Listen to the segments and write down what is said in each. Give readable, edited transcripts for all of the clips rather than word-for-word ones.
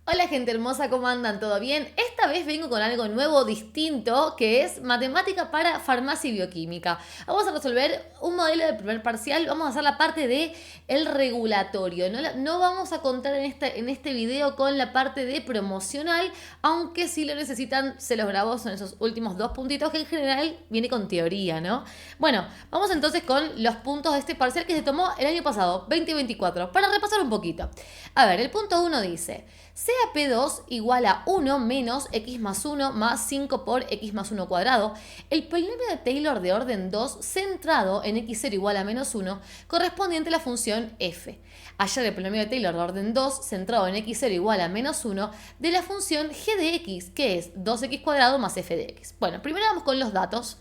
Hola gente hermosa, ¿cómo andan? ¿Todo bien? Esta vez vengo con algo nuevo, distinto, que es matemática para farmacia y bioquímica. Vamos a resolver un modelo de primer parcial, vamos a hacer la parte de el regulatorio. No vamos a contar en este video con la parte de promocional, aunque si lo necesitan se los grabo, son esos últimos dos puntitos que en general viene con teoría, ¿no? Bueno, vamos entonces con los puntos de este parcial que se tomó el año pasado, 2024, para repasar un poquito. A ver, el punto 1 dice... sea P2 igual a 1 menos x más 1 más 5 por x más 1 cuadrado, el polinomio de Taylor de orden 2 centrado en x0 igual a menos 1 correspondiente a la función f. Hallar el polinomio de Taylor de orden 2 centrado en x0 igual a menos 1 de la función g de x, que es 2x cuadrado más f de x. Bueno, primero vamos con los datos.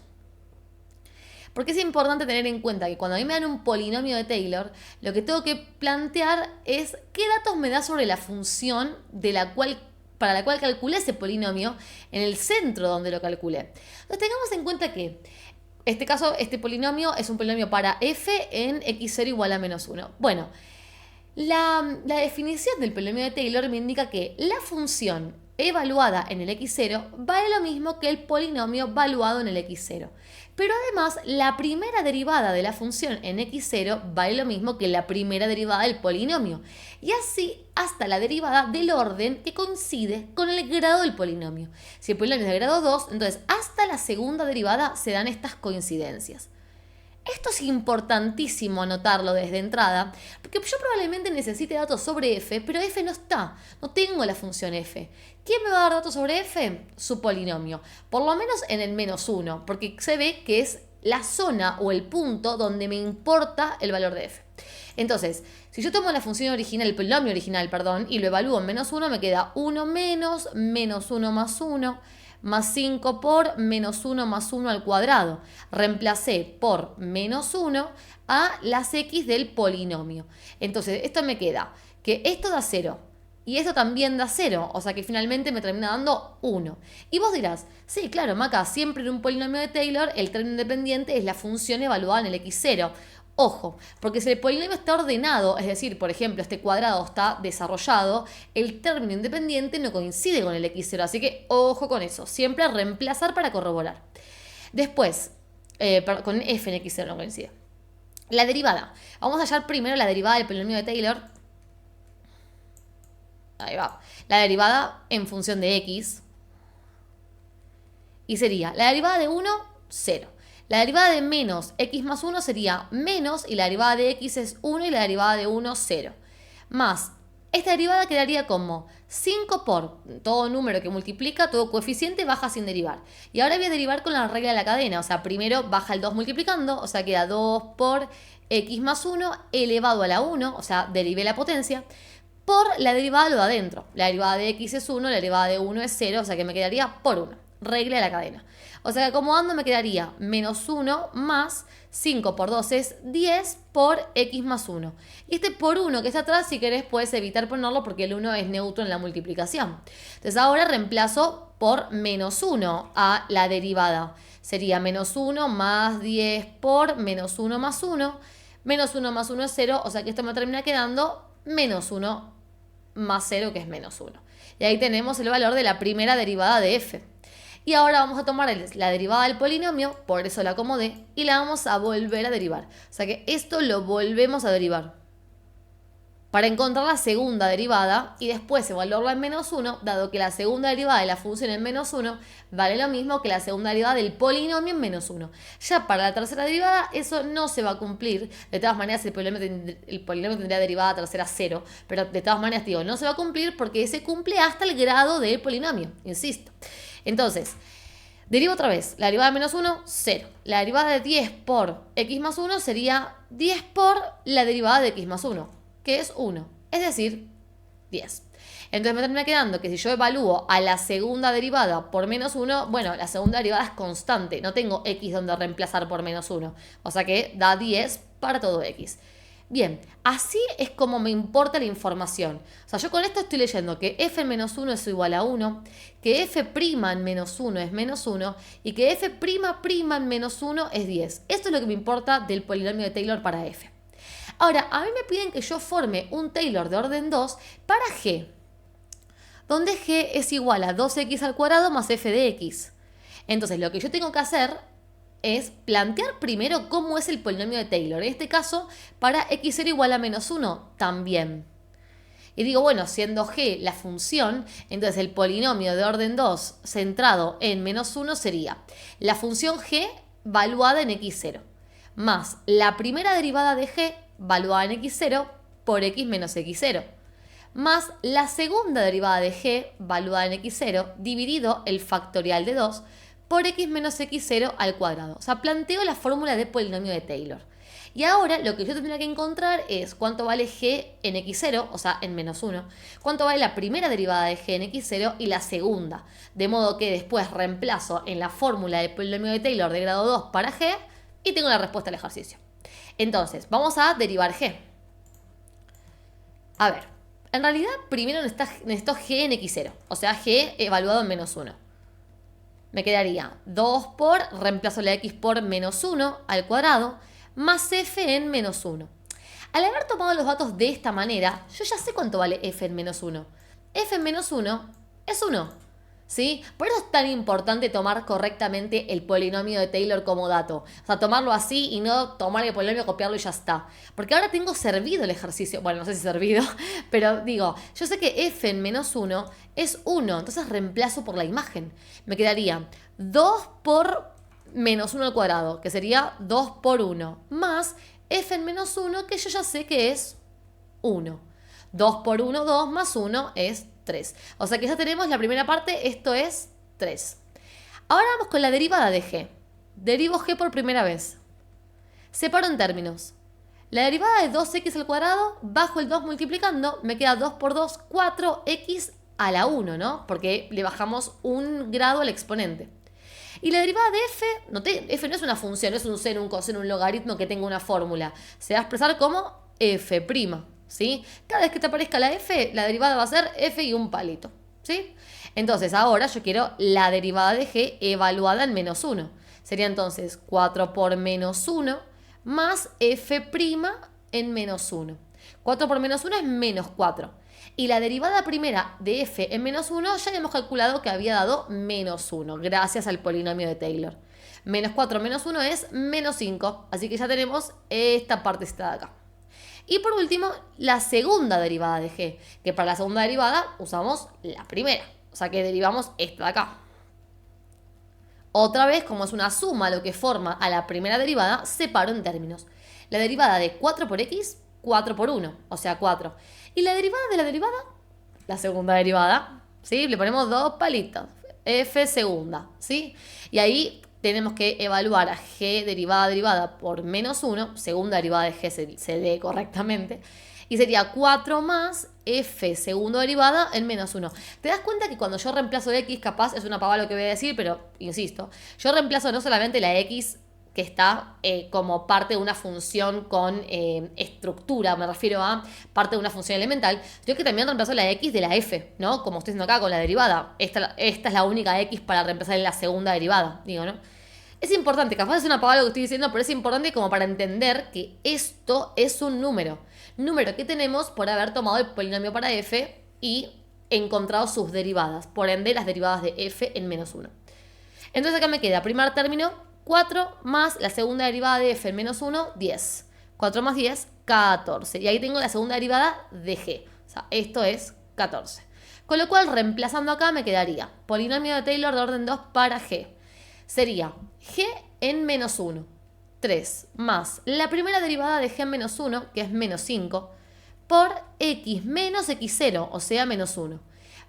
Porque es importante tener en cuenta que cuando a mí me dan un polinomio de Taylor, lo que tengo que plantear es qué datos me da sobre la función para la cual calculé ese polinomio en el centro donde lo calculé. Entonces tengamos en cuenta que en este caso, este polinomio es un polinomio para f en x0 igual a menos 1. Bueno, la definición del polinomio de Taylor me indica que la función evaluada en el x0 vale lo mismo que el polinomio valuado en el x0. Pero además, la primera derivada de la función en x0 vale lo mismo que la primera derivada del polinomio. Y así hasta la derivada del orden que coincide con el grado del polinomio. Si el polinomio es de grado 2, entonces hasta la segunda derivada se dan estas coincidencias. Esto es importantísimo anotarlo desde entrada, porque yo probablemente necesite datos sobre f, pero f no está, no tengo la función f. ¿Quién me va a dar datos sobre f? Su polinomio, por lo menos en el menos 1, porque se ve que es la zona o el punto donde me importa el valor de f. Entonces, si yo tomo la función original, el polinomio original, perdón, y lo evalúo en menos 1, me queda 1 menos 1 más 1, más 5 por menos 1 más 1 al cuadrado. Reemplacé por menos 1 a las x del polinomio. Entonces, esto me queda que esto da 0 y esto también da 0, o sea que finalmente me termina dando 1. Y vos dirás, sí, claro, Maca, siempre en un polinomio de Taylor el término independiente es la función evaluada en el x0. Ojo, porque si el polinomio está ordenado, es decir, por ejemplo, este cuadrado está desarrollado, el término independiente no coincide con el x0, así que ojo con eso, siempre reemplazar para corroborar. Después, con f en x0 no coincide. La derivada. Vamos a hallar primero la derivada del polinomio de Taylor. Ahí va. La derivada en función de x. Y sería la derivada de 1, 0. La derivada de menos x más 1 sería menos, y la derivada de x es 1 y la derivada de 1, 0. Más, esta derivada quedaría como 5 por todo número que multiplica, todo coeficiente baja sin derivar. Y ahora voy a derivar con la regla de la cadena, o sea, primero baja el 2 multiplicando, o sea, queda 2 por x más 1 elevado a la 1, o sea, derivé la potencia, por la derivada de lo de adentro. La derivada de x es 1, la derivada de 1 es 0, o sea que me quedaría por 1. Regla de la cadena. O sea que acomodando me quedaría menos 1 más 5 por 2 es 10 por x más 1. Y este por 1 que está atrás, si querés, puedes evitar ponerlo porque el 1 es neutro en la multiplicación. Entonces ahora reemplazo por menos 1 a la derivada. Sería menos 1 más 10 por menos 1 más 1. Menos 1 más 1 es 0, o sea que esto me termina quedando menos 1 más 0, que es menos 1. Y ahí tenemos el valor de la primera derivada de f. Y ahora vamos a tomar la derivada del polinomio, por eso la acomodé, y la vamos a volver a derivar. O sea que esto lo volvemos a derivar para encontrar la segunda derivada y después evaluarla en menos 1, dado que la segunda derivada de la función en menos 1 vale lo mismo que la segunda derivada del polinomio en menos 1. Ya para la tercera derivada eso no se va a cumplir. De todas maneras el polinomio tendría derivada tercera 0, pero de todas maneras digo, no se va a cumplir porque se cumple hasta el grado del polinomio, insisto. Entonces, derivo otra vez. La derivada de menos 1, 0. La derivada de 10 por x más 1 sería 10 por la derivada de x más 1, que es 1. Es decir, 10. Entonces me termina quedando que si yo evalúo a la segunda derivada por menos 1, bueno, la segunda derivada es constante. No tengo x donde reemplazar por menos 1. O sea que da 10 para todo x. Bien, así es como me importa la información. O sea, yo con esto estoy leyendo que f en menos 1 es igual a 1, que f' en menos 1 es menos 1 y que f' en menos 1 es 10. Esto es lo que me importa del polinomio de Taylor para f. Ahora, a mí me piden que yo forme un Taylor de orden 2 para g. donde g es igual a 2x al cuadrado más f de x. Entonces lo que yo tengo que hacer es plantear primero cómo es el polinomio de Taylor. En este caso, para x0 igual a menos 1 también. Y digo, bueno, siendo g la función, entonces el polinomio de orden 2 centrado en menos 1 sería la función g valuada en x0 más la primera derivada de g valuada en x0 por x menos x0 más la segunda derivada de g valuada en x0 dividido el factorial de 2 por x menos x0 al cuadrado. O sea, planteo la fórmula de polinomio de Taylor. Y ahora lo que yo tendría que encontrar es cuánto vale g en x0, o sea, en menos 1, cuánto vale la primera derivada de g en x0 y la segunda. De modo que después reemplazo en la fórmula del polinomio de Taylor de grado 2 para g y tengo la respuesta al ejercicio. Entonces, vamos a derivar g. A ver, en realidad primero necesito g en x0, o sea, g evaluado en menos 1. Me quedaría 2 por, reemplazo la x por menos 1 al cuadrado, más f en menos 1. Al haber tomado los datos de esta manera, yo ya sé cuánto vale f en menos 1. F en menos 1 es 1, ¿sí? Por eso es tan importante tomar correctamente el polinomio de Taylor como dato. O sea, tomarlo así y no tomar el polinomio, copiarlo y ya está. Porque ahora tengo servido el ejercicio. Bueno, no sé si servido, pero digo, yo sé que f en menos 1 es 1, entonces reemplazo por la imagen. Me quedaría 2 por menos 1 al cuadrado, que sería 2 por 1, más f en menos 1, que yo ya sé que es 1. 2 por 1, 2, más 1 es 3. O sea que ya tenemos la primera parte, esto es 3. Ahora vamos con la derivada de g. Derivo g por primera vez. Separo en términos. La derivada de 2x al cuadrado, bajo el 2 multiplicando, me queda 2 por 2, 4x a la 1, ¿no? Porque le bajamos un grado al exponente. Y la derivada de f, f no es una función, no es un seno, un coseno, un logaritmo que tenga una fórmula. Se va a expresar como f', ¿sí? Cada vez que te aparezca la f, la derivada va a ser f y un palito, ¿sí? Entonces ahora yo quiero la derivada de g evaluada en menos 1. Sería entonces 4 por menos 1 más f' en menos 1. 4 por menos 1 es menos 4. Y la derivada primera de f en menos 1 ya hemos calculado que había dado menos 1, gracias al polinomio de Taylor. Menos 4 menos 1 es menos 5, así que ya tenemos esta partecita de acá. Y por último, la segunda derivada de g, que para la segunda derivada usamos la primera, o sea que derivamos esta de acá. Otra vez, como es una suma lo que forma a la primera derivada, separo en términos. La derivada de 4 por x, 4 por 1, o sea 4. Y la derivada de la derivada, la segunda derivada, ¿sí? Le ponemos 2 palitos, f segunda, ¿sí? Y ahí tenemos que evaluar a g derivada por menos 1, segunda derivada de g se lee correctamente, y sería 4 más f segundo derivada en menos 1. ¿Te das cuenta que cuando yo reemplazo x, capaz es una pavada lo que voy a decir, pero insisto, yo reemplazo no solamente la x que está como parte de una función con estructura, me refiero a parte de una función elemental, yo que también reemplazo la x de la f, ¿no? Como estoy haciendo acá con la derivada. Esta es la única x para reemplazar en la segunda derivada, digo, ¿no? Es importante, capaz es una pavada lo que estoy diciendo, pero es importante como para entender que esto es un número. Número que tenemos por haber tomado el polinomio para f y encontrado sus derivadas. Por ende, las derivadas de f en menos 1. Entonces acá me queda primer término 4 más la segunda derivada de f en menos 1, 10. 4 más 10, 14. Y ahí tengo la segunda derivada de g. O sea, esto es 14. Con lo cual, reemplazando acá, me quedaría polinomio de Taylor de orden 2 para g. Sería g en menos 1, 3, más la primera derivada de g en menos 1, que es menos 5, por x menos x0, o sea, menos 1.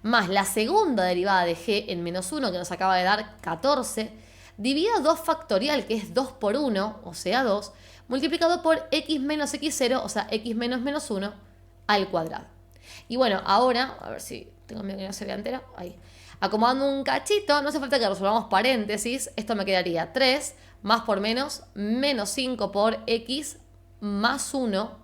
Más la segunda derivada de g en menos 1, que nos acaba de dar 14, dividido 2 factorial, que es 2 por 1, o sea 2, multiplicado por x menos x0, o sea x menos menos 1, al cuadrado. Y bueno, ahora, a ver si tengo miedo que no se vea entera, ahí. Acomodando un cachito, no hace falta que resolvamos paréntesis, esto me quedaría 3 más por menos 5 por x más 1,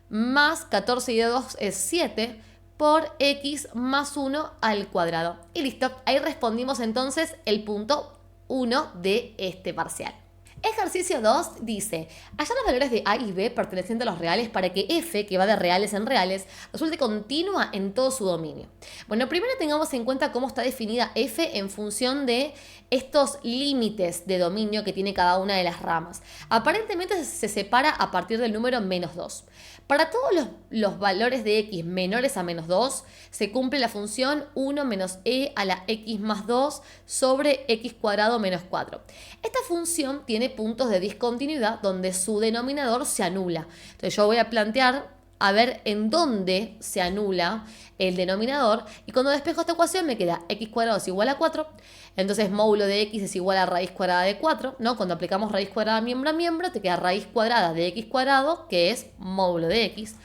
más 14 y de 2 es 7, por x más 1 al cuadrado. Y listo, ahí respondimos entonces el punto 1 de este parcial. Ejercicio 2 dice, hallar los valores de A y B pertenecientes a los reales para que f, que va de reales en reales, resulte continua en todo su dominio. Bueno, primero tengamos en cuenta cómo está definida f en función de estos límites de dominio que tiene cada una de las ramas. Aparentemente se separa a partir del número menos 2. Para todos los valores de x menores a menos 2, se cumple la función 1 menos e a la x más 2 sobre x cuadrado menos 4. Esta función tiene puntos de discontinuidad donde su denominador se anula. Entonces yo voy a plantear a ver en dónde se anula el denominador y cuando despejo esta ecuación me queda x cuadrado es igual a 4, entonces módulo de x es igual a raíz cuadrada de 4, ¿no? Cuando aplicamos raíz cuadrada miembro a miembro te queda raíz cuadrada de x cuadrado, que es módulo de x.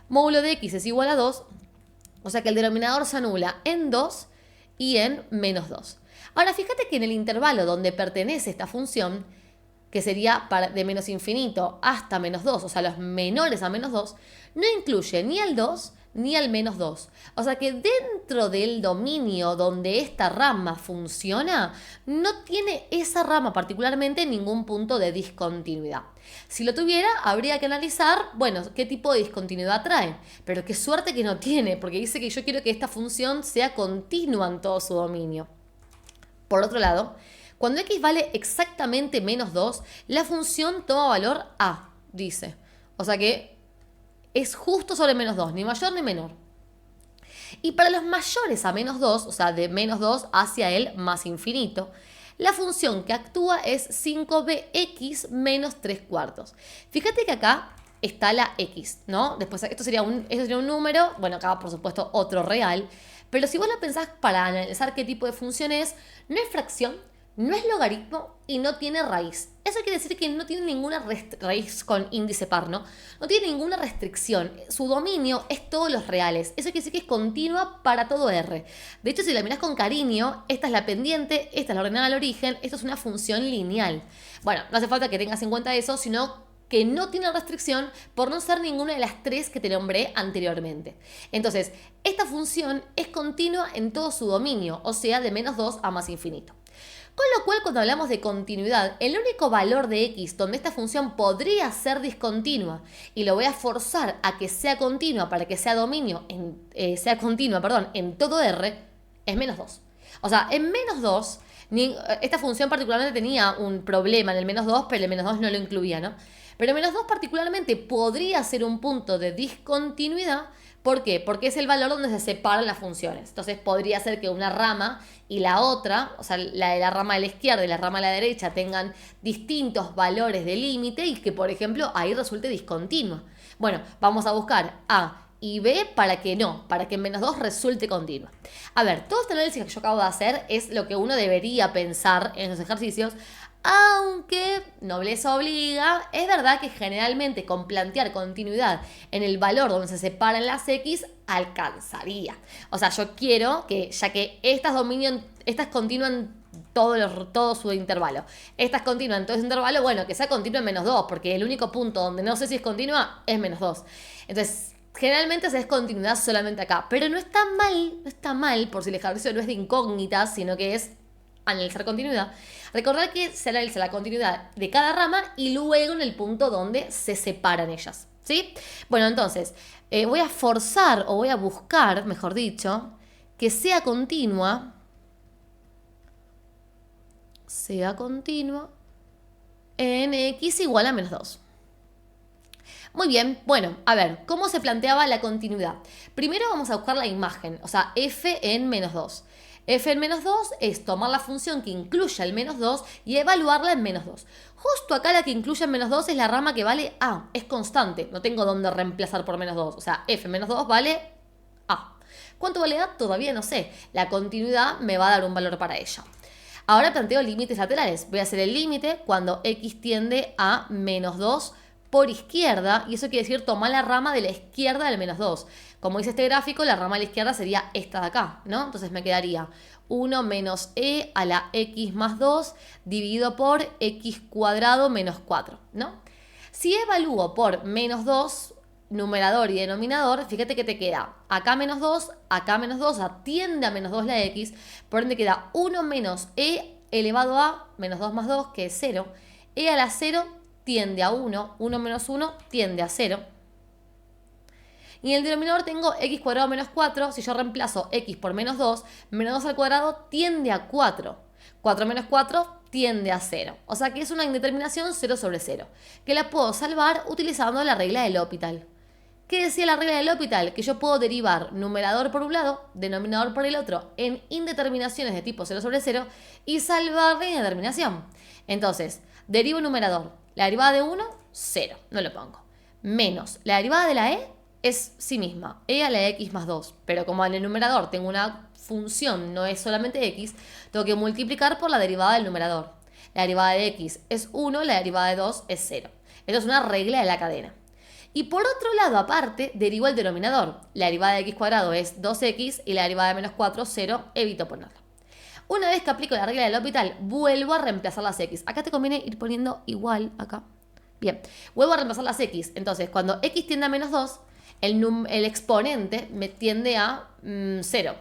Módulo de x es igual a 2, o sea que el denominador se anula en 2 y en menos 2. Ahora fíjate que en el intervalo donde pertenece esta función, que sería de menos infinito hasta menos 2, o sea, los menores a menos 2, no incluye ni al 2 ni al menos 2. O sea que dentro del dominio donde esta rama funciona, no tiene esa rama particularmente ningún punto de discontinuidad. Si lo tuviera, habría que analizar, bueno, qué tipo de discontinuidad trae. Pero qué suerte que no tiene, porque dice que yo quiero que esta función sea continua en todo su dominio. Por otro lado, cuando x vale exactamente menos 2, la función toma valor a, dice. O sea que es justo sobre menos 2, ni mayor ni menor. Y para los mayores a menos 2, o sea, de menos 2 hacia el más infinito, la función que actúa es 5bx menos 3 cuartos. Fíjate que acá está la x, ¿no? Después, esto sería un número, bueno, acá por supuesto otro real, pero si vos lo pensás para analizar qué tipo de función es, no es fracción, no es logaritmo y no tiene raíz. Eso quiere decir que no tiene ninguna raíz con índice par, ¿no? No tiene ninguna restricción. Su dominio es todos los reales. Eso quiere decir que es continua para todo R. De hecho, si la mirás con cariño, esta es la pendiente, esta es la ordenada al origen, esto es una función lineal. Bueno, no hace falta que tengas en cuenta eso, sino que no tiene restricción por no ser ninguna de las tres que te nombré anteriormente. Entonces, esta función es continua en todo su dominio, o sea, de menos 2 a más infinito. Con lo cual, cuando hablamos de continuidad, el único valor de x donde esta función podría ser discontinua y lo voy a forzar a que sea continua para que sea continua en todo R, es menos 2. O sea, en menos 2, esta función particularmente tenía un problema en el menos 2, pero el menos 2 no lo incluía, ¿no? Pero menos 2 particularmente podría ser un punto de discontinuidad. ¿Por qué? Porque es el valor donde se separan las funciones. Entonces podría ser que una rama y la otra, o sea, la de la rama de la izquierda y la rama de la derecha tengan distintos valores de límite y que, por ejemplo, ahí resulte discontinua. Bueno, vamos a buscar A y B para que en menos 2 resulte continua. A ver, todo este análisis que yo acabo de hacer es lo que uno debería pensar en los ejercicios, aunque nobleza obliga, es verdad que generalmente con plantear continuidad en el valor donde se separan las x, alcanzaría. O sea, yo quiero que, ya que estas continúan todo su intervalo, estas continúan todo su intervalo, bueno, que sea continua en menos 2, porque el único punto donde no sé si es continua es menos 2. Entonces, generalmente se es continuidad solamente acá, pero no está mal, por si el ejercicio no es de incógnitas, sino que es analizar continuidad. Recordar que se analiza la continuidad de cada rama y luego en el punto donde se separan ellas, ¿sí? Bueno, entonces, voy a forzar o voy a buscar, mejor dicho, que sea continua en x igual a menos 2. Muy bien, bueno, a ver, ¿cómo se planteaba la continuidad? Primero vamos a buscar la imagen, o sea, f en menos 2. F en menos 2 es tomar la función que incluya el menos 2 y evaluarla en menos 2. Justo acá la que incluye en menos 2 es la rama que vale A, es constante, no tengo dónde reemplazar por menos 2. O sea, F en menos 2 vale A. ¿Cuánto vale A? Todavía no sé. La continuidad me va a dar un valor para ella. Ahora planteo límites laterales. Voy a hacer el límite cuando x tiende a menos 2 por izquierda, y eso quiere decir tomar la rama de la izquierda del menos 2. Como dice este gráfico, la rama de la izquierda sería esta de acá, ¿no? Entonces me quedaría 1 menos e a la x más 2 dividido por x cuadrado menos 4, ¿no? Si evalúo por menos 2, numerador y denominador, fíjate que te queda acá menos 2, atiende a menos 2 la x, por ende queda 1 menos e elevado a menos 2 más 2, que es 0, E a la 0 tiende a 1, 1 menos 1 tiende a 0. Y en el denominador tengo x cuadrado menos 4, si yo reemplazo x por menos 2 al cuadrado tiende a 4. 4 menos 4 tiende a 0. O sea que es una indeterminación 0 sobre 0, que la puedo salvar utilizando la regla del L'Hopital. ¿Qué decía la regla del L'Hopital? Que yo puedo derivar numerador por un lado, denominador por el otro, en indeterminaciones de tipo 0 sobre 0 y salvar la indeterminación. Entonces, derivo numerador. La derivada de 1, 0, no lo pongo. Menos la derivada de la e es sí misma, e a la x más 2. Pero como en el numerador tengo una función, no es solamente x, tengo que multiplicar por la derivada del numerador. La derivada de x es 1, la derivada de 2 es 0. Esto es una regla de la cadena. Y por otro lado, aparte, derivo el denominador. La derivada de x cuadrado es 2x y la derivada de menos 4, 0. Evito ponerla. Una vez que aplico la regla del L'Hopital, vuelvo a reemplazar las x. Acá te conviene ir poniendo igual, acá. Bien, vuelvo a reemplazar las x. Entonces, cuando x tiende a menos 2, el exponente me tiende a 0.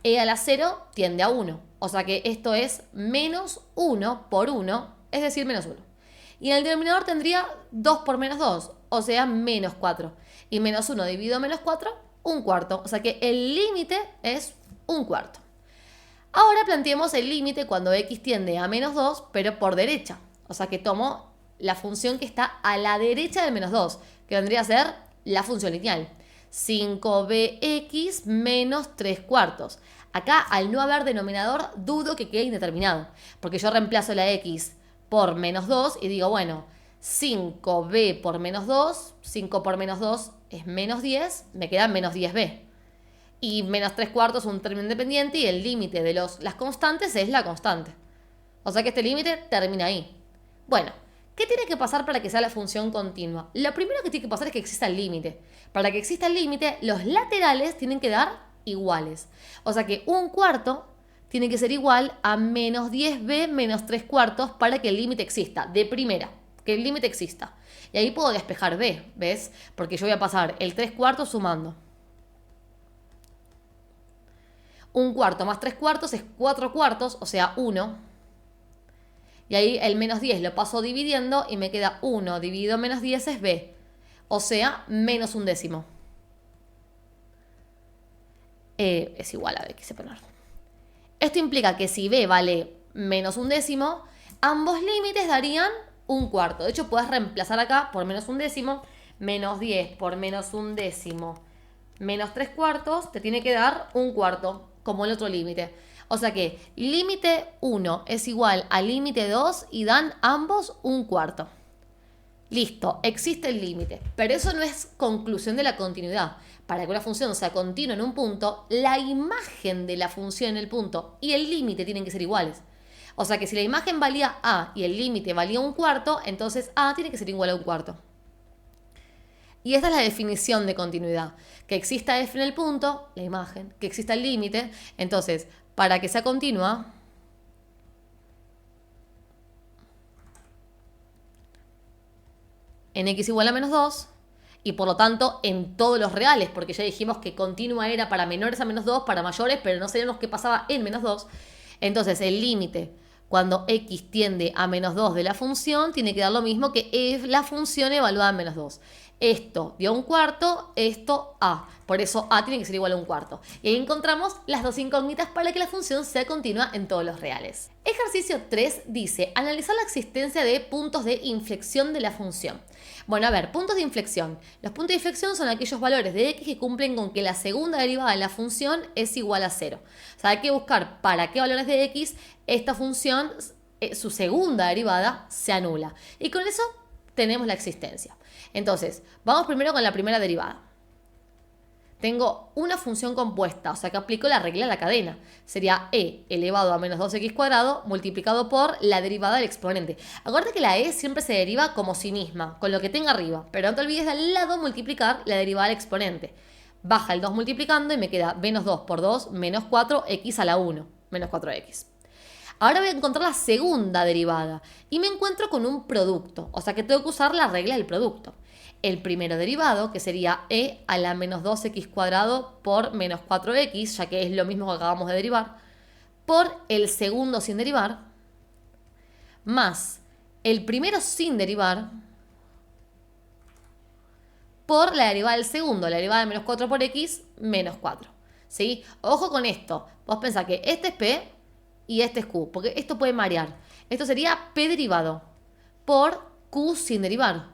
E a la 0 tiende a 1. O sea que esto es menos 1 por 1, es decir, menos 1. Y en el denominador tendría 2 por menos 2, o sea, menos 4. Y menos 1 dividido menos 4, un cuarto. O sea que el límite es un cuarto. Ahora planteemos el límite cuando x tiende a menos 2, pero por derecha. O sea que tomo la función que está a la derecha del menos 2, que vendría a ser la función lineal. 5bx menos 3 cuartos. Acá, al no haber denominador, dudo que quede indeterminado, porque yo reemplazo la x por menos 2 y digo, bueno, 5b por menos 2, 5 por menos 2 es menos 10, me queda menos 10b. Y menos 3 cuartos es un término independiente y el límite de las constantes es la constante. O sea que este límite termina ahí. Bueno, ¿qué tiene que pasar para que sea la función continua? Lo primero que tiene que pasar es que exista el límite. Para que exista el límite, los laterales tienen que dar iguales. O sea que un cuarto tiene que ser igual a menos 10b menos 3 cuartos para que el límite exista, de primera, que el límite exista. Y ahí puedo despejar b, ¿ves? Porque yo voy a pasar el 3 cuartos sumando. Un cuarto más 3 cuartos es 4 cuartos, o sea 1. Y ahí el menos 10 lo paso dividiendo y me queda 1 dividido menos 10 es b. O sea, menos un décimo. Es igual a b, quise poner. Esto implica que si b vale menos un décimo, ambos límites darían un cuarto. De hecho, puedes reemplazar acá por menos un décimo. Menos 10 por menos un décimo menos 3 cuartos te tiene que dar un cuarto, como el otro límite. O sea que límite 1 es igual a límite 2 y dan ambos un cuarto. Listo, existe el límite, pero eso no es conclusión de la continuidad. Para que una función sea continua en un punto, la imagen de la función en el punto y el límite tienen que ser iguales. O sea que si la imagen valía a y el límite valía un cuarto, entonces a tiene que ser igual a un cuarto. Y esta es la definición de continuidad. Que exista f en el punto, la imagen, que exista el límite. Entonces, para que sea continua, en x igual a menos 2, y por lo tanto en todos los reales, porque ya dijimos que continua era para menores a menos 2, para mayores, pero no sabíamos qué pasaba en menos 2. Entonces el límite cuando x tiende a menos 2 de la función tiene que dar lo mismo que es la función evaluada en menos 2. Esto dio un cuarto, esto a. Por eso a tiene que ser igual a un cuarto. Y ahí encontramos las dos incógnitas para que la función sea continua en todos los reales. Ejercicio 3 dice, analizar la existencia de puntos de inflexión de la función. Bueno, a ver, puntos de inflexión. Los puntos de inflexión son aquellos valores de x que cumplen con que la segunda derivada de la función es igual a 0. O sea, hay que buscar para qué valores de x esta función, su segunda derivada, se anula. Y con eso tenemos la existencia. Entonces, vamos primero con la primera derivada. Tengo una función compuesta, o sea que aplico la regla de la cadena. Sería e elevado a menos 2x cuadrado multiplicado por la derivada del exponente. Acuérdate que la e siempre se deriva como sí misma, con lo que tenga arriba. Pero no te olvides de al lado multiplicar la derivada del exponente. Baja el 2 multiplicando y me queda menos 2 por 2 menos 4x a la 1. Menos 4x. Ahora voy a encontrar la segunda derivada y me encuentro con un producto, o sea que tengo que usar la regla del producto. El primero derivado, que sería e a la menos 2x cuadrado por menos 4x, ya que es lo mismo que acabamos de derivar, por el segundo sin derivar, más el primero sin derivar por la derivada del segundo, la derivada de menos 4 por x, menos 4. ¿Sí? Ojo con esto. Vos pensás que este es P y este es Q, porque esto puede marear. Esto sería P derivado por Q sin derivar,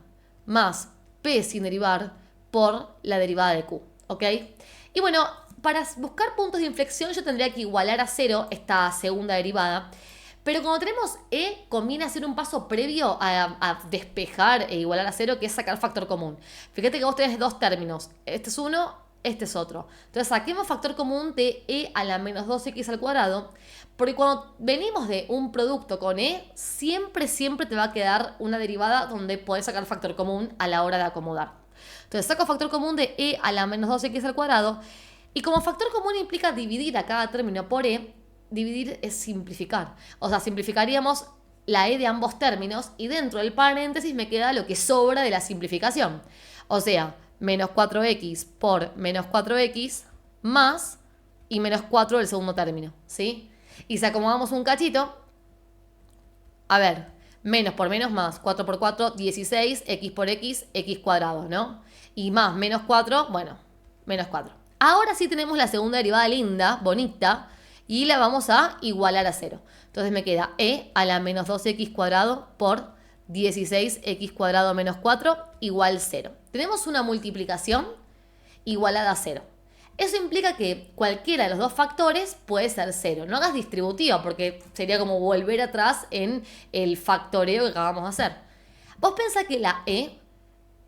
más P sin derivar por la derivada de Q. ¿Ok? Y bueno, para buscar puntos de inflexión yo tendría que igualar a 0 esta segunda derivada. Pero cuando tenemos E, conviene hacer un paso previo a despejar e igualar a 0, que es sacar factor común. Fíjate que vos tenés dos términos. Este es uno, este es otro. Entonces saquemos factor común de E a la menos 2x al cuadrado. Porque cuando venimos de un producto con E, siempre te va a quedar una derivada donde podés sacar factor común a la hora de acomodar. Entonces saco factor común de E a la menos 2x al cuadrado. Y como factor común implica dividir a cada término por E, dividir es simplificar. O sea, simplificaríamos la E de ambos términos y dentro del paréntesis me queda lo que sobra de la simplificación. O sea, menos 4x por menos 4x más y menos 4 del segundo término, ¿sí? Y si acomodamos un cachito, a ver, menos por menos más, 4 por 4, 16, x por x, x cuadrado, ¿no? Y más menos 4, bueno, menos 4. Ahora sí tenemos la segunda derivada linda, bonita, y la vamos a igualar a 0. Entonces me queda E a la menos 2x cuadrado por 16x cuadrado menos 4 igual 0. Tenemos una multiplicación igualada a 0. Eso implica que cualquiera de los dos factores puede ser 0. No hagas distributiva porque sería como volver atrás en el factoreo que acabamos de hacer. Vos pensás que la E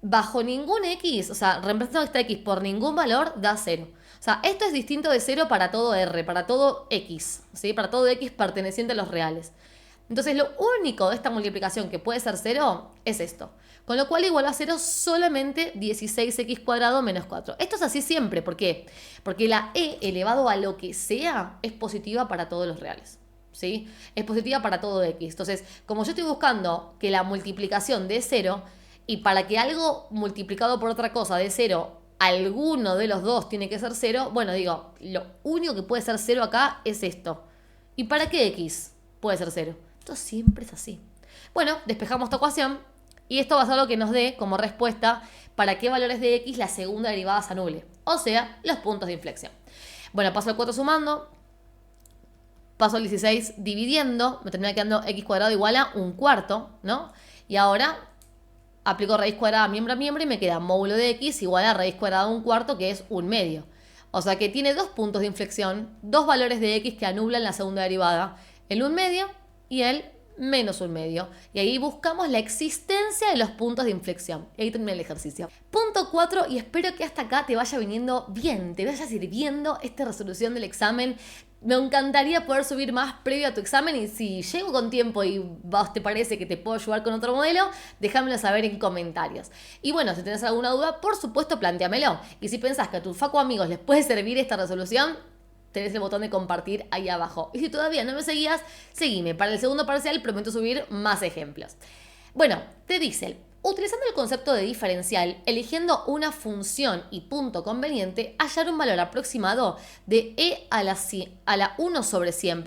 bajo ningún x, o sea, reemplazando esta x por ningún valor, da 0. O sea, esto es distinto de 0 para todo r, para todo x, ¿sí? Para todo x perteneciente a los reales. Entonces, lo único de esta multiplicación que puede ser 0 es esto. Con lo cual igual a 0 solamente 16x cuadrado menos 4. Esto es así siempre. ¿Por qué? Porque la e elevado a lo que sea es positiva para todos los reales. ¿Sí? Es positiva para todo x. Entonces, como yo estoy buscando que la multiplicación dé 0, y para que algo multiplicado por otra cosa dé 0, alguno de los dos tiene que ser 0, bueno, digo, lo único que puede ser 0 acá es esto. ¿Y para qué x puede ser 0? Esto siempre es así. Bueno, despejamos esta ecuación y esto va a ser lo que nos dé como respuesta para qué valores de x la segunda derivada se anule. O sea, los puntos de inflexión. Bueno, paso el 4 sumando. Paso el 16 dividiendo. Me termina quedando x cuadrado igual a un cuarto, ¿no? Y ahora aplico raíz cuadrada miembro a miembro y me queda módulo de x igual a raíz cuadrada de un cuarto, que es un medio. O sea que tiene dos puntos de inflexión, dos valores de x que anulan la segunda derivada, el 1/2 y el menos 1/2. Y ahí buscamos la existencia de los puntos de inflexión. Y ahí termina el ejercicio. Punto 4, y espero que hasta acá te vaya viniendo bien, te vaya sirviendo esta resolución del examen. Me encantaría poder subir más previo a tu examen y si llego con tiempo y vos te parece que te puedo ayudar con otro modelo, déjamelo saber en comentarios. Y bueno, si tenés alguna duda, por supuesto, plantéamelo. Y si pensás que a tus facu amigos les puede servir esta resolución, tenés el botón de compartir ahí abajo. Y si todavía no me seguías, seguime. Para el segundo parcial prometo subir más ejemplos. Bueno, te dice, utilizando el concepto de diferencial, eligiendo una función y punto conveniente, hallar un valor aproximado de e a la 1 sobre 100,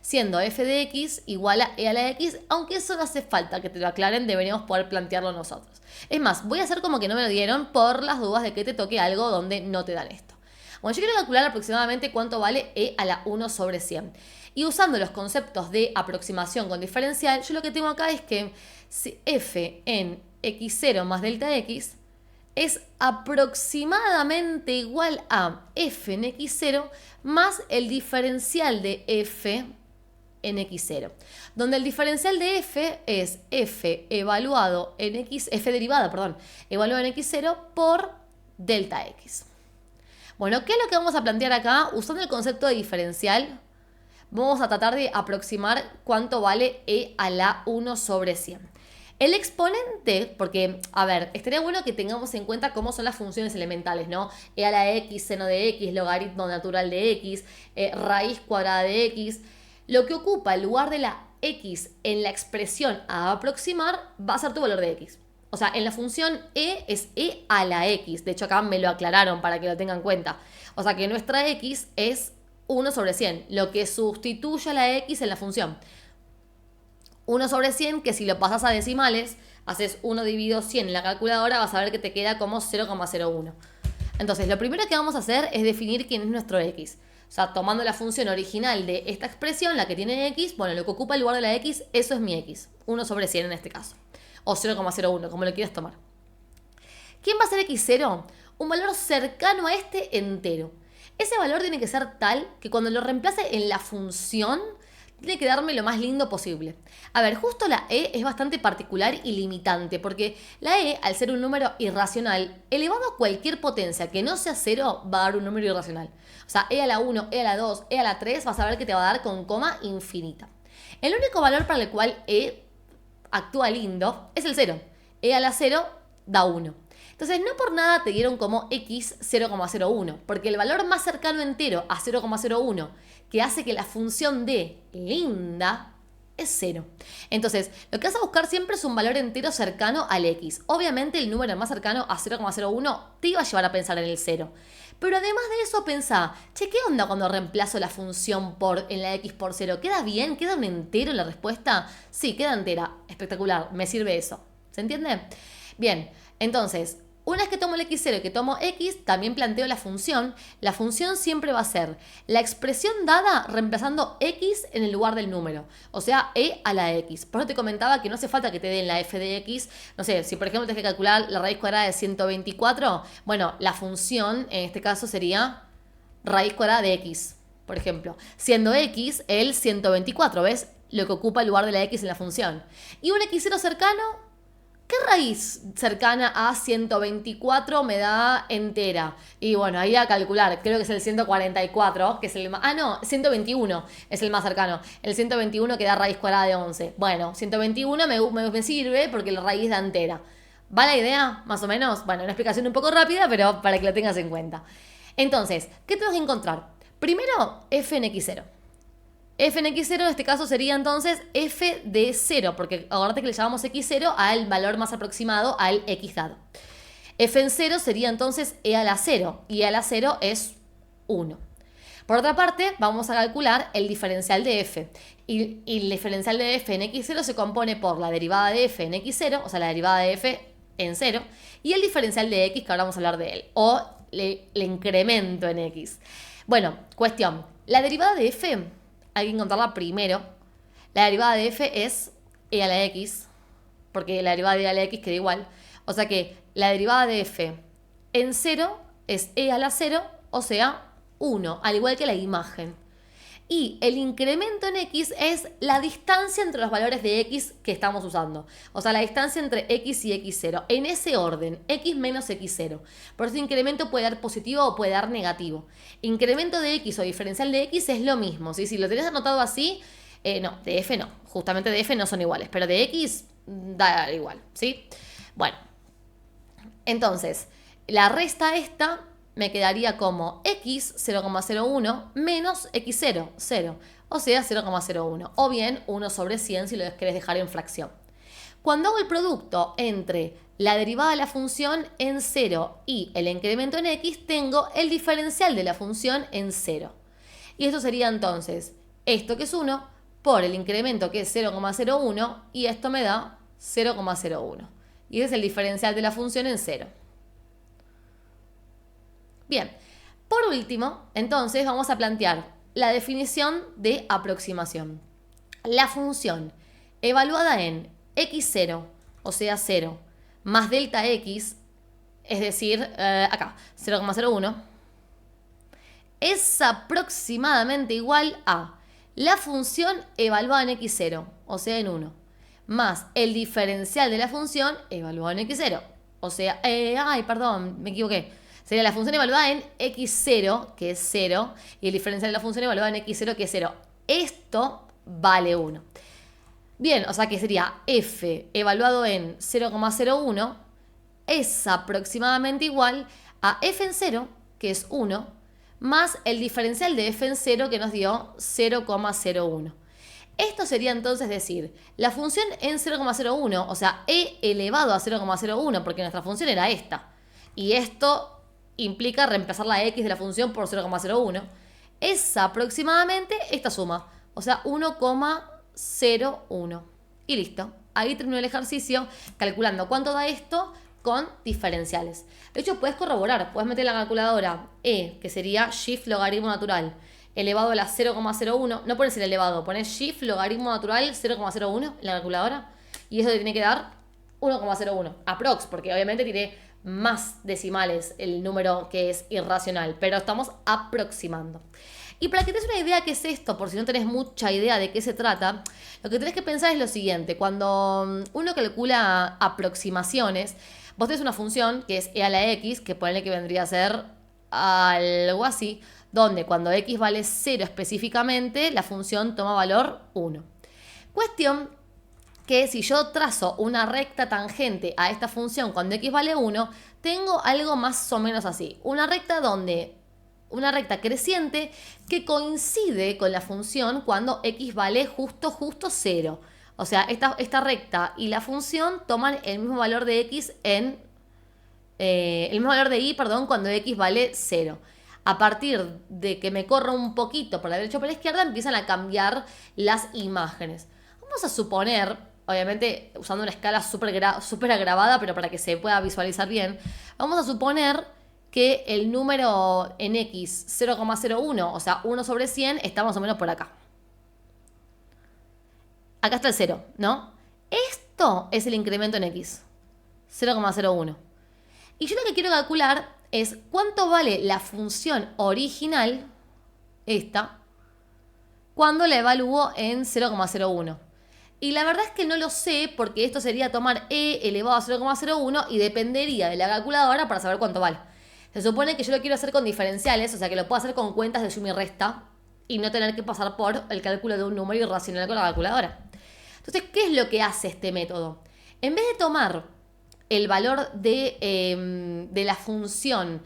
siendo f de x igual a e a la x, aunque eso no hace falta que te lo aclaren, deberíamos poder plantearlo nosotros. Es más, voy a hacer como que no me lo dieron por las dudas de que te toque algo donde no te dan esto. Bueno, yo quiero calcular aproximadamente cuánto vale e a la 1 sobre 100. Y usando los conceptos de aproximación con diferencial, yo lo que tengo acá es que si f en x0 más delta x es aproximadamente igual a f en x0 más el diferencial de f en x0, donde el diferencial de f es f evaluado en f derivada, evaluado en x0 por delta x. Bueno, ¿qué es lo que vamos a plantear acá? Usando el concepto de diferencial, vamos a tratar de aproximar cuánto vale e a la 1 sobre 100. El exponente, porque, a ver, estaría bueno que tengamos en cuenta cómo son las funciones elementales, ¿no? E a la x, seno de x, logaritmo natural de x, raíz cuadrada de x. Lo que ocupa el lugar de la x en la expresión a aproximar va a ser tu valor de x. O sea, en la función e es e a la x. De hecho, acá me lo aclararon para que lo tengan en cuenta. O sea, que nuestra x es 1 sobre 100, lo que sustituye a la x en la función. 1 sobre 100, que si lo pasas a decimales, haces 1 dividido 100 en la calculadora, vas a ver que te queda como 0,01. Entonces, lo primero que vamos a hacer es definir quién es nuestro x. O sea, tomando la función original de esta expresión, la que tiene x, bueno, lo que ocupa el lugar de la x, eso es mi x. 1 sobre 100 en este caso. O 0,01, como lo quieras tomar. ¿Quién va a ser x0? Un valor cercano a este entero. Ese valor tiene que ser tal que cuando lo reemplace en la función, tiene que darme lo más lindo posible. A ver, justo la e es bastante particular y limitante, porque la e, al ser un número irracional, elevado a cualquier potencia que no sea 0, va a dar un número irracional. O sea, e a la 1, e a la 2, e a la 3, vas a ver que te va a dar con coma infinita. El único valor para el cual e actúa lindo es el 0. E a la 0 da 1. Entonces, no por nada te dieron como x 0,01, porque el valor más cercano entero a 0,01 que hace que la función de linda es 0. Entonces, lo que vas a buscar siempre es un valor entero cercano al x. Obviamente, el número más cercano a 0,01 te iba a llevar a pensar en el 0. Pero además de eso, pensá, che, ¿qué onda cuando reemplazo la función en la x por 0? ¿Queda bien? ¿Queda un entero la respuesta? Sí, queda entera. Espectacular, me sirve eso. ¿Se entiende? Bien, entonces, una vez que tomo el x0 y que tomo x, también planteo la función. La función siempre va a ser la expresión dada reemplazando x en el lugar del número. O sea, e a la x. Por eso te comentaba que no hace falta que te den la f de x. No sé, si por ejemplo tienes que calcular la raíz cuadrada de 124, bueno, la función en este caso sería raíz cuadrada de x, por ejemplo. Siendo x el 124, ¿ves? Lo que ocupa el lugar de la x en la función. Y un x0 cercano, ¿qué raíz cercana a 124 me da entera? Y bueno, ahí a calcular, creo que es el 144, que es el más... Ah, no, 121 es el más cercano. El 121 que da raíz cuadrada de 11. Bueno, 121 me sirve porque la raíz da entera. ¿Va la idea? Más o menos. Bueno, una explicación un poco rápida, pero para que lo tengas en cuenta. Entonces, ¿qué tenemos que encontrar? Primero, f en x0. F en x0 en este caso sería entonces f de 0, porque acuérdate que le llamamos x0 al valor más aproximado al x dado. F en 0 sería entonces e a la 0, y e a la 0 es 1. Por otra parte, vamos a calcular el diferencial de f. Y el diferencial de f en x0 se compone por la derivada de f en x0, o sea, la derivada de f en 0, y el diferencial de x, que ahora vamos a hablar de él, o el incremento en x. Bueno, cuestión. La derivada de f hay que encontrarla primero. La derivada de f es e a la x, porque la derivada de e a la x queda igual. O sea que la derivada de f en 0 es e a la 0, o sea, 1, al igual que la imagen. Y el incremento en x es la distancia entre los valores de x que estamos usando. O sea, la distancia entre x y x0. En ese orden, x menos x0. Por eso incremento puede dar positivo o puede dar negativo. Incremento de x o diferencial de x es lo mismo. ¿Sí? Si lo tenés anotado así, no, de f no. Justamente de f no son iguales. Pero de x da igual. ¿Sí? Bueno. Entonces, la resta esta me quedaría como x 0,01 menos x0, 0, o sea 0,01, o bien 1 sobre 100 si lo querés dejar en fracción. Cuando hago el producto entre la derivada de la función en 0 y el incremento en x, tengo el diferencial de la función en 0. Y esto sería entonces esto que es 1 por el incremento que es 0,01 y esto me da 0,01. Y ese es el diferencial de la función en 0. Bien, por último, entonces vamos a plantear la definición de aproximación. La función evaluada en x0, o sea 0, más delta x, es decir, acá, 0,01, es aproximadamente igual a la función evaluada en x0, o sea en 1, más el diferencial de la función evaluada en x0, o sea, me equivoqué. Sería la función evaluada en x0, que es 0, y el diferencial de la función evaluada en x0, que es 0. Esto vale 1. Bien, o sea que sería f evaluado en 0,01 es aproximadamente igual a f en 0, que es 1, más el diferencial de f en 0 que nos dio 0,01. Esto sería entonces decir, la función en 0,01, o sea, e elevado a 0,01, porque nuestra función era esta. Y esto implica reemplazar la x de la función por 0,01, es aproximadamente esta suma, o sea 1,01. Y listo. Ahí terminó el ejercicio calculando cuánto da esto con diferenciales. De hecho, puedes corroborar. Puedes meter en la calculadora que sería shift logaritmo natural, elevado a la 0,01. No pones el elevado, pones shift logaritmo natural 0,01 en la calculadora. Y eso te tiene que dar 1,01. Aprox, porque obviamente tiene más decimales el número que es irracional. Pero estamos aproximando. Y para que te des una idea qué es esto, por si no tenés mucha idea de qué se trata, lo que tenés que pensar es lo siguiente. Cuando uno calcula aproximaciones, vos tenés una función que es e a la x, que ponele que vendría a ser algo así, donde cuando x vale 0 específicamente, la función toma valor 1. Cuestión que si yo trazo una recta tangente a esta función cuando x vale 1, tengo algo más o menos así. Una recta creciente que coincide con la función cuando x vale justo 0. O sea, esta recta y la función toman el mismo valor de x el mismo valor de y, cuando x vale 0. A partir de que me corro un poquito por la derecha o por la izquierda, empiezan a cambiar las imágenes. Vamos a suponer, obviamente usando una escala súper agravada, pero para que se pueda visualizar bien, vamos a suponer que el número en x 0,01, o sea, 1 sobre 100, está más o menos por acá. Acá está el 0, ¿no? Esto es el incremento en x, 0,01. Y yo lo que quiero calcular es cuánto vale la función original, esta, cuando la evalúo en 0,01. Y la verdad es que no lo sé porque esto sería tomar e elevado a 0,01 y dependería de la calculadora para saber cuánto vale. Se supone que yo lo quiero hacer con diferenciales, o sea que lo puedo hacer con cuentas de suma y resta y no tener que pasar por el cálculo de un número irracional con la calculadora. Entonces, ¿qué es lo que hace este método? En vez de tomar el valor de la función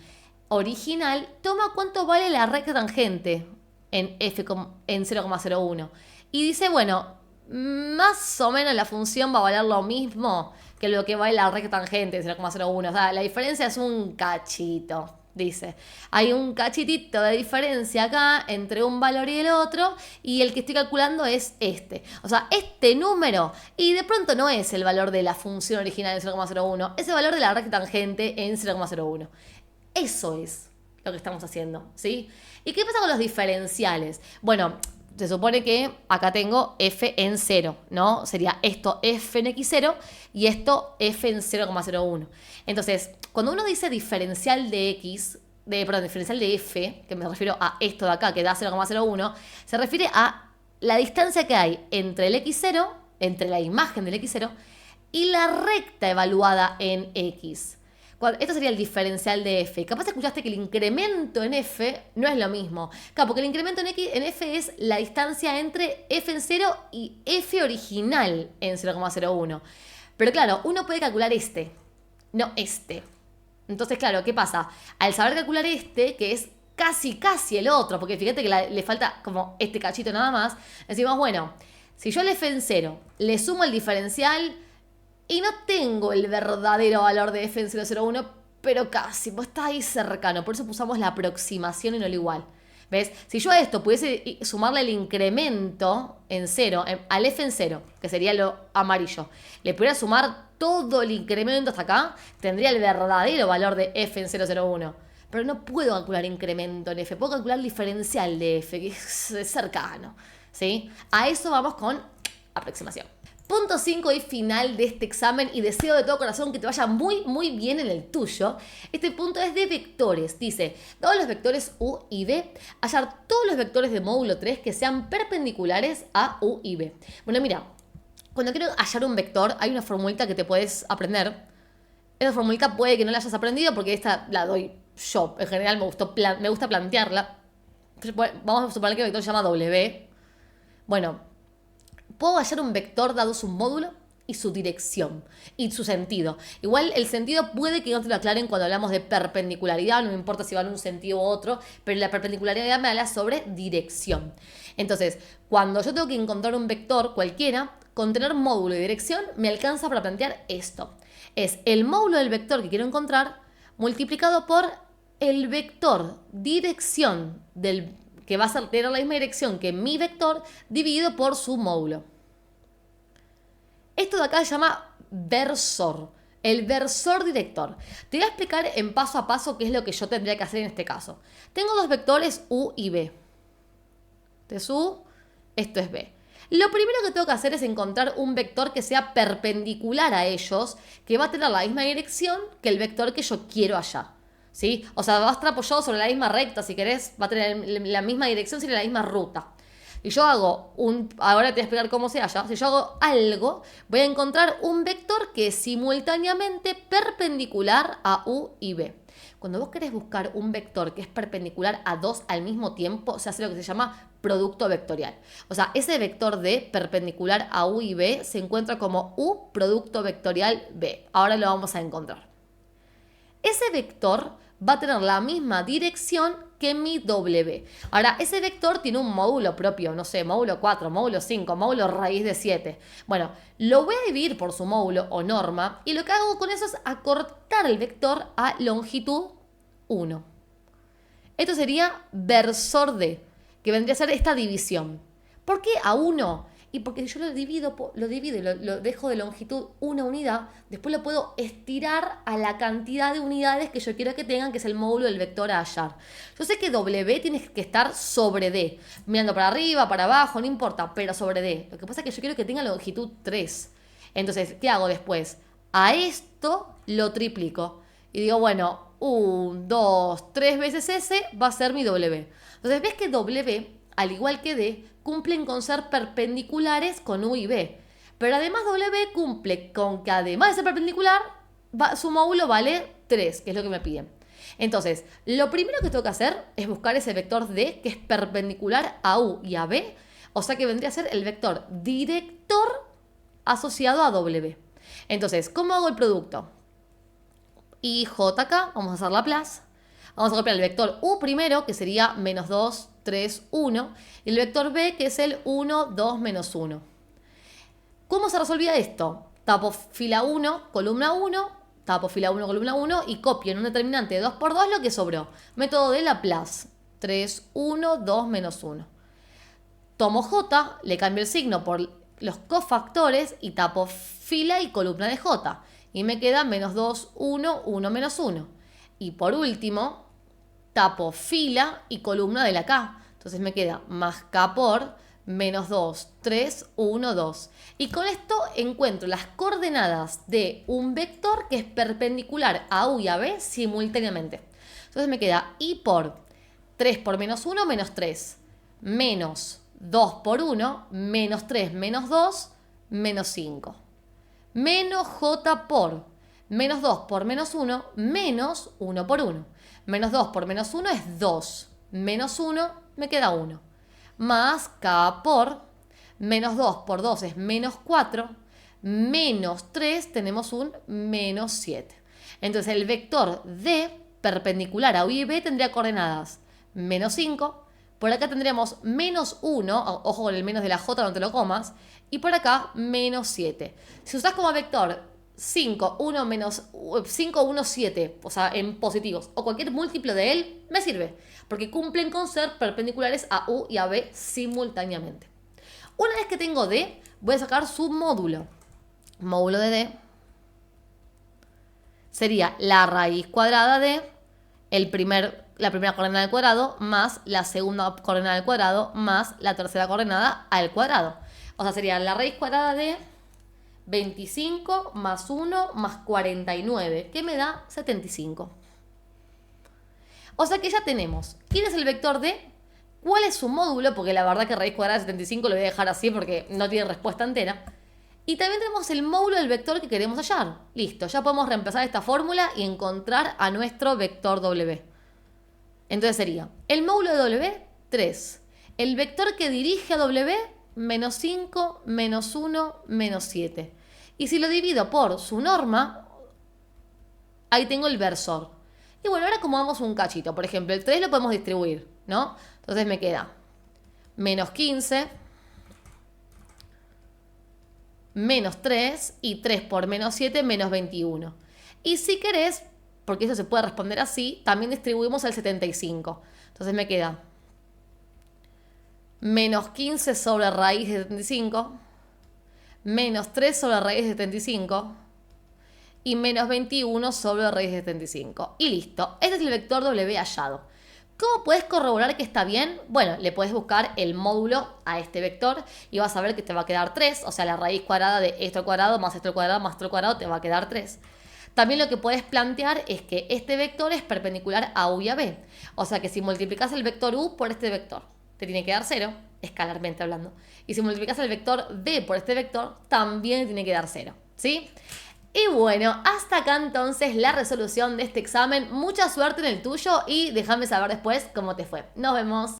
original, toma cuánto vale la recta tangente en f en 0,01. Y dice, bueno, más o menos la función va a valer lo mismo que lo que vale la recta tangente en 0,01. O sea, la diferencia es un cachito, dice. Hay un cachitito de diferencia acá entre un valor y el otro, y el que estoy calculando es este. O sea, este número, y de pronto no es el valor de la función original en 0,01, es el valor de la recta tangente en 0,01. Eso es lo que estamos haciendo, ¿sí? ¿Y qué pasa con los diferenciales? Bueno, se supone que acá tengo f en 0, ¿no? Sería esto f en x0 y esto f en 0,01. Entonces, cuando uno dice diferencial de diferencial de f, que me refiero a esto de acá que da 0,01, se refiere a la distancia que hay entre el x0, entre la imagen del x0 y la recta evaluada en x. Esto sería el diferencial de f. Capaz escuchaste que el incremento en f no es lo mismo. Claro, porque el incremento en f es la distancia entre f en 0 y f original en 0,01. Pero claro, uno puede calcular este, no este. Entonces, claro, ¿qué pasa? Al saber calcular este, que es casi el otro, porque fíjate que le falta como este cachito nada más, decimos, bueno, si yo al f en 0 le sumo el diferencial y no tengo el verdadero valor de f en 0,01, pero casi, pues está ahí cercano. Por eso usamos la aproximación y no el igual. ¿Ves? Si yo a esto pudiese sumarle el incremento en 0, al f en 0, que sería lo amarillo, le pudiera sumar todo el incremento hasta acá, tendría el verdadero valor de f en 0,01. Pero no puedo calcular incremento en f, puedo calcular diferencial de f, que es cercano, ¿sí? A eso vamos con aproximación. Punto 5 y final de este examen, y deseo de todo corazón que te vaya muy bien en el tuyo. Este punto es de vectores. Dice, dados los vectores u y b, hallar todos los vectores de módulo 3 que sean perpendiculares a u y b. Bueno, mira, cuando quiero hallar un vector hay una formulita que te puedes aprender. Esa formulita puede que no la hayas aprendido porque esta la doy yo. En general me gusta plantearla. Vamos a suponer que el vector se llama w. Bueno, puedo hallar un vector dado su módulo y su dirección y su sentido. Igual el sentido puede que no te lo aclaren cuando hablamos de perpendicularidad, no me importa si va en un sentido u otro, pero la perpendicularidad me habla sobre dirección. Entonces, cuando yo tengo que encontrar un vector cualquiera, con tener módulo y dirección me alcanza para plantear esto. Es el módulo del vector que quiero encontrar multiplicado por el vector dirección que va a tener la misma dirección que mi vector dividido por su módulo. Esto de acá se llama versor. El versor director. Te voy a explicar en paso a paso qué es lo que yo tendría que hacer en este caso. Tengo dos vectores U y B. Este es U, esto es B. Lo primero que tengo que hacer es encontrar un vector que sea perpendicular a ellos, que va a tener la misma dirección que el vector que yo quiero hallar. ¿Sí? O sea, va a estar apoyado sobre la misma recta, si querés, va a tener la misma dirección, sería la misma ruta. Y yo hago ahora te voy a explicar cómo se halla. Si yo hago algo, voy a encontrar un vector que es simultáneamente perpendicular a U y B. Cuando vos querés buscar un vector que es perpendicular a dos al mismo tiempo, se hace lo que se llama producto vectorial. O sea, ese vector D perpendicular a U y B se encuentra como U producto vectorial B. Ahora lo vamos a encontrar. Ese vector va a tener la misma dirección que mi W. Ahora, ese vector tiene un módulo propio, no sé, módulo 4, módulo 5, módulo raíz de 7. Bueno, lo voy a dividir por su módulo o norma y lo que hago con eso es acortar el vector a longitud 1. Esto sería versor D, que vendría a ser esta división. ¿Por qué a 1? Y porque si yo lo divido y lo dejo de longitud una unidad, después lo puedo estirar a la cantidad de unidades que yo quiero que tengan, que es el módulo del vector a hallar. Yo sé que W tiene que estar sobre D, mirando para arriba, para abajo, no importa, pero sobre D. Lo que pasa es que yo quiero que tenga longitud 3. Entonces, ¿qué hago después? A esto lo triplico. Y digo, bueno, 1, 2, 3 veces S va a ser mi W. Entonces, ves que W, al igual que D, cumplen con ser perpendiculares con U y B. Pero además W cumple con que además de ser perpendicular, su módulo vale 3, que es lo que me piden. Entonces, lo primero que tengo que hacer es buscar ese vector D que es perpendicular a U y a B. O sea que vendría a ser el vector director asociado a W. Entonces, ¿cómo hago el producto? Y J acá, vamos a hacer la plus. Vamos a copiar el vector U primero, que sería menos 2, 3, 1. Y el vector B, que es el 1, 2, menos 1. ¿Cómo se resolvía esto? Tapo fila 1, columna 1, tapo fila 1, columna 1 y copio en un determinante de 2 por 2 lo que sobró. Método de Laplace. 3, 1, 2, menos 1. Tomo J, le cambio el signo por los cofactores y tapo fila y columna de J. Y me queda menos 2, 1, 1, menos 1. Y por último, tapo fila y columna de la K. Entonces me queda más K por menos 2, 3, 1, 2. Y con esto encuentro las coordenadas de un vector que es perpendicular a U y a B simultáneamente. Entonces me queda I por 3 por menos 1, menos 3. Menos 2 por 1, menos 3, menos 2, menos 5. Menos J por menos 2 por menos 1, menos 1 por 1. Menos 2 por menos 1 es 2. Menos 1 me queda 1. Más K por menos 2 por 2 es menos 4. Menos 3 tenemos un menos 7. Entonces el vector D perpendicular a U y B tendría coordenadas menos 5. Por acá tendríamos menos 1. Ojo con el menos de la J, no te lo comas. Y por acá menos 7. Si usás como vector 5, 1, menos 5, 1, 7, o sea, en positivos, o cualquier múltiplo de él, me sirve, porque cumplen con ser perpendiculares a U y a B simultáneamente. Una vez que tengo D, voy a sacar su módulo. Módulo de D sería la raíz cuadrada de la primera coordenada al cuadrado más la segunda coordenada al cuadrado más la tercera coordenada al cuadrado. O sea, sería la raíz cuadrada de 25 más 1 más 49, que me da 75. O sea que ya tenemos quién es el vector D, cuál es su módulo, porque la verdad que raíz cuadrada de 75 lo voy a dejar así porque no tiene respuesta entera. Y también tenemos el módulo del vector que queremos hallar. Listo, ya podemos reemplazar esta fórmula y encontrar a nuestro vector W. Entonces sería el módulo de W, 3. El vector que dirige a W, menos 5, menos 1, menos 7. Y si lo divido por su norma, ahí tengo el versor. Y bueno, ahora como vamos un cachito, por ejemplo, el 3 lo podemos distribuir, ¿no? Entonces me queda menos 15, menos 3 y 3 por menos 7, menos 21. Y si querés, porque eso se puede responder así, también distribuimos el 75. Entonces me queda menos 15 sobre raíz de 75, menos 3 sobre raíz de 75 y menos 21 sobre raíz de 75. Y listo, este es el vector W hallado. ¿Cómo puedes corroborar que está bien? Bueno, le puedes buscar el módulo a este vector y vas a ver que te va a quedar 3, o sea, la raíz cuadrada de esto al cuadrado más esto al cuadrado más esto al cuadrado te va a quedar 3. También lo que puedes plantear es que este vector es perpendicular a U y a B. O sea que si multiplicas el vector U por este vector, te tiene que dar 0, escalarmente hablando. Y si multiplicas el vector B por este vector, también te tiene que dar 0. ¿Sí? Y bueno, hasta acá entonces la resolución de este examen. Mucha suerte en el tuyo y déjame saber después cómo te fue. Nos vemos.